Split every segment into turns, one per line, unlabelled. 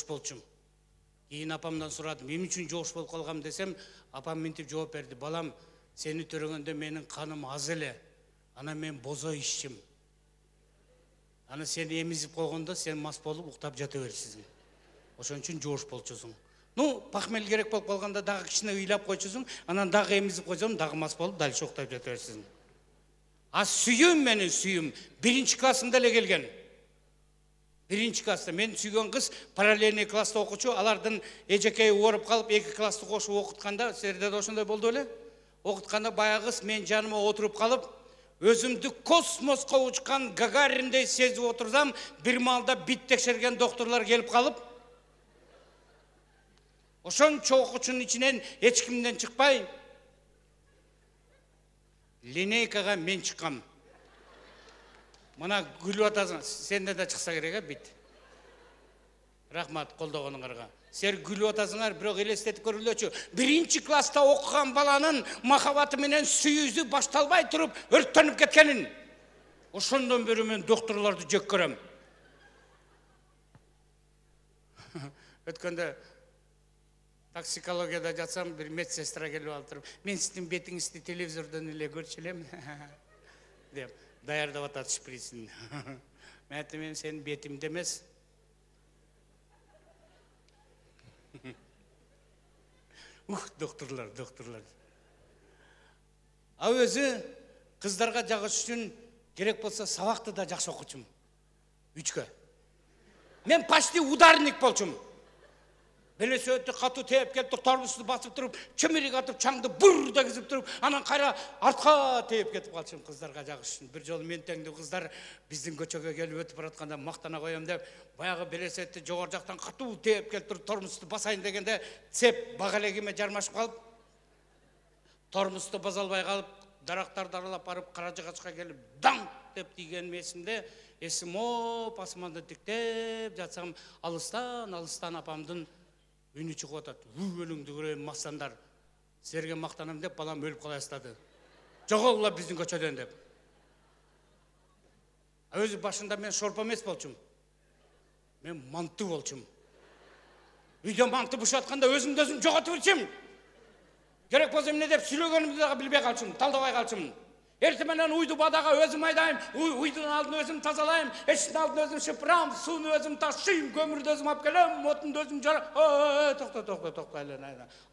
болчум. Кейін апамдан сұрадым, мен үшін жоғыш болып қалғам десем, апам ментіп жооп берді. Балам, сені төрөгөндө менің қаным аз эле. Ана мен бозо ишчим. Ана сені емізіп қойғанда сен мас болып уктап жата берсизин. Ошон үчүн жоош болчусуң. Ну, пахмел керек болуп калганда дагы кичине ыйлап койчусуң, анан дагы эмизип койсоң, дагы мас болуп дальше уктап жата берсизин. А сүйүм менин сүйүм 1-чи классымда эле келген. 1-чи класста мен сүйгөн кыз параллельный класста окучу, алардын эжекеyi ооруп калып 2 классты кошуп окутканда, силерде да ошондой болду беле? Окутканда баягы кыз мен жаныма отуруп калып, өзүмдү космоско учкан Гагариндей сезип отурсам, бир маалда бит текшерген докторлор келип калып, ошончо окуучунун ичинен эч кимден чыкпай, линейкага мен чыккам. Мына күлүп атасың, сенде да чыкса керек, бит. Рахмат колдогонуңарга. Сер күлүп атасыңар, бирок элестетип көрүлөчү. 1-чи класста окуган баланын махабаты менен сүйүүсү башталбай туруп өрттөнүп кеткенин. Ошондон бери мен докторлорду жек көрөм. Өткөндө токсикологияда жатсам, бир медсестра келип алып, мен сиздин бетиңизди телевизордон эле көрчү элем деп даярдап атат шприцин. Мен айттым, мен сенин бетимди эмес. Докторлар. А өзү кыздарга жагыш үчүн керек болсо сабакты да жакшы окучум. 3кө. Мен почти ударник болчум. Белесе өтө катуу тээп келип туруп, торбусту басып туруп, чөмүрүк атып, чаңды бур дегизип туруп, анан кайра артка тээп кетип калчым кыздарга жагыш үчүн. Бир жолу мен теңдүү кыздар биздин көчөгө келип өтүп баратканда мактана коем деп, баягы белесетти жогору жактан катуу тээп келип туруп, тормусту басайын дегенде, цеп багалегиме жармашып калып, тормусту баса албай калып, дарактарды аралап барып, кара жыгачка келип, данг деп тийгеним эсимде, эсим оп асманды тиктеп жатсам, алыстан апамдын үнү чыгып атат. Өлүңдү көрөйүн мактандар. Силерге мактанам деп балам өлүп кала баштады. Жоголгула биздин көчөдөн деп. Өзү башында мен шорпо эмес болчум. Мен манты болчум. Үйдө манты бушатканда өзүмдү өзүм жоготуп ирчим. Керек болсо эмне деп сүйлөгөнүмдү дагы билбей калчым, талдабай калчым. Эртең менен уйду бадага өзүм айдайм, уйдун алдын өзүм тазалайм, эшиктин алдын өзүм шыпырам, сууну өзүм ташыйм, көмүрдү өзүм алып келем, отунду өзүм жарам. Токто эле.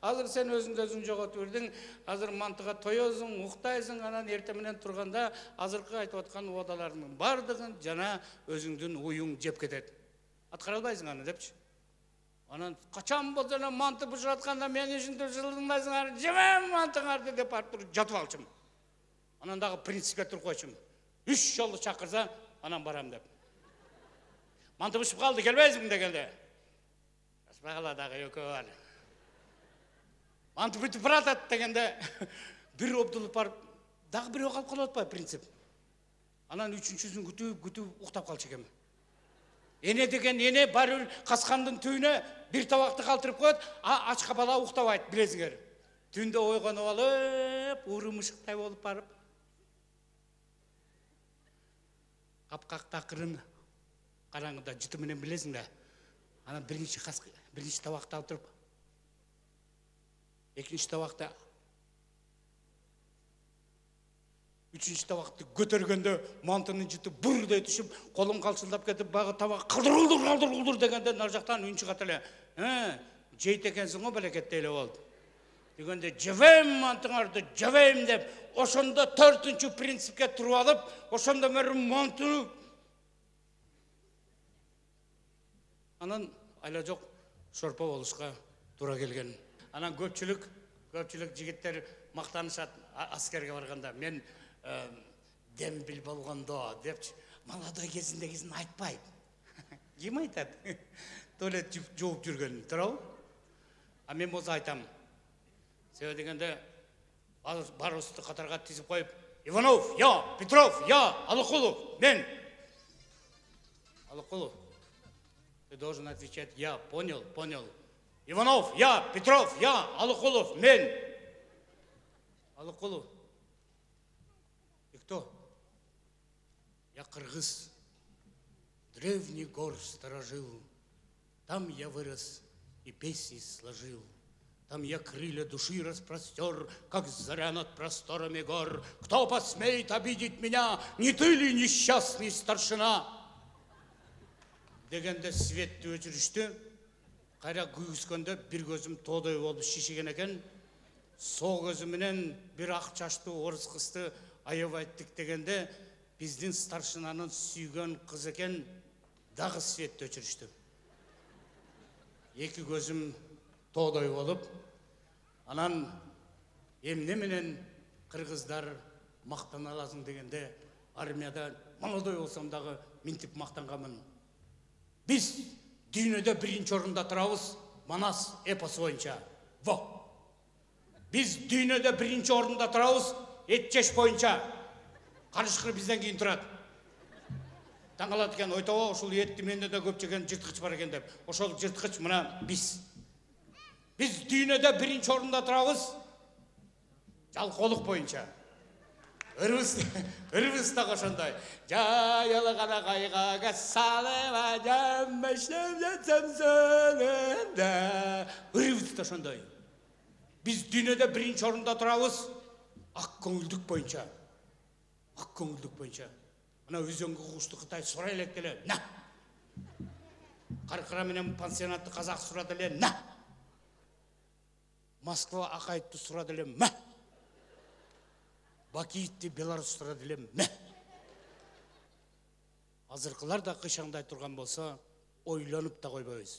Азыр сен өзүңдү өзүң жоготуп ирдиң, азыр мантыга тоёсуң, уктайсың, анан эртең менен турганда азыркы айтып аткан убадаларыңдын бардыгын жана өзүңдүн уюң жеп кетет. Аткара албайсың аны депчи. Анан качан болсо эле манты бышырып атканда мени ушинтип жылдыңдайсыңар, жемем мантыңарды деп барып туруп жатып алчым. Анан дагы принципке туруп койчум. 3 жолу чакырса, анан барам деп. Манты бышып калды, келбейсиңби дегенде. Аспай кала дагы экөө бар. Манты бүтүп баратат дегенде, бир обдулуп барып, дагы бирөө калып калып атпайбы принцип. Анан 3-чүсүн күтүп уктап калчу экен. Эне деген эне барып каскандын түбүнө бир табакты калтырып коет, ачка бала уктабайт, билесиңер. Түндө ойгонуп алып, урумушуктай болуп барып, капкак такырын караңгыда жыты менен билесиң да. Анан биринчи табакты алып туруп, экинчи табакты, үчүнчү табакты көтөргөндө мантынын жыты бурдай түшүп, колум калчылдап кетип, багы табак калдыр дегенде нар жактан үн чыгат эле. Жейт экенсиң го белекетте эле болду. Дегенде жебем мантыңарды, жебем деп, ошондо 4-чү принципке туруп алып, ошондо мен мантыны анан айла жок шорпо болушка туура келген. Анан көпчүлүк жигиттер мактанышат аскерге барганда. Мен дембил болгондо депчи, молодой кезиндегисин айтпайт. Ким айтат? Туалет жууп жүргөн, туурабы? А мен болсо айтам. Себеби дегенде барыбызды катарга тизип коюп, Иванов, я, Петров, я, Алыкулов, мен. Алыкулов. Ты должен отвечать я, понял? Иванов, я, Петров, я, Алыкулов, мен. Алыкулов. И кто? Я кыргыз. Древний гор сторожил. Там я вырос и песни сложил. Там я крылья души распростер, как заря над просторами гор. Кто посмеет обидеть меня, не ты ли несчастный старшина? Дегенде светті өчірішті, қайра күйіскенде бір көзім тодай болып шешеген екен. Сол көзіменен бір ақ шашты орыс қысты аяп айттық дегенде, біздің старшинаның сүйген қыз екен, дағы светті өчірішті. Екі көзім тодай болып, анан емнеменен қырғыздар мақтан аласың дегенде, армияда молодой болсам дағы ментіп мақтанғамын. Біз дүйнөдө биринчи орунда турабыз, Манас эпосу боюнча. Біз дүйнөдө биринчи орунда турабыз, эт жеш боюнча. Карышкыр бизден кийин турат. Таң калат экен, ойтобо ушул этти менде да көп жеген жырткыч бар экен деп. Ошол жырткыч мына биз. Biz dünyada birinci orunda turabız, жалқаулық бойынша. Ырвыз да қошондай. Жайылғана қайғаға салыма жамбаштым жатсам сөнінде. Ырвыз да ошондой. Biz dünyada birinci orunda turabız, ак көңүлдүк боюнча. Ак көңүлдүк боюнча. Ана өзөңгө кушту Кытай сурай элек эле. На. Каркыра менен пансионатты казак сурады эле. На. Москва Акаевті сұрады еле, мә. Бакиевті Беларусь сұрады еле, мә. Азырқылар да қышаңдай тұрған болса, ойланып та қойбайыз.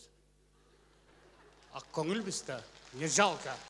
Ақ көңіл біз та, не жалко.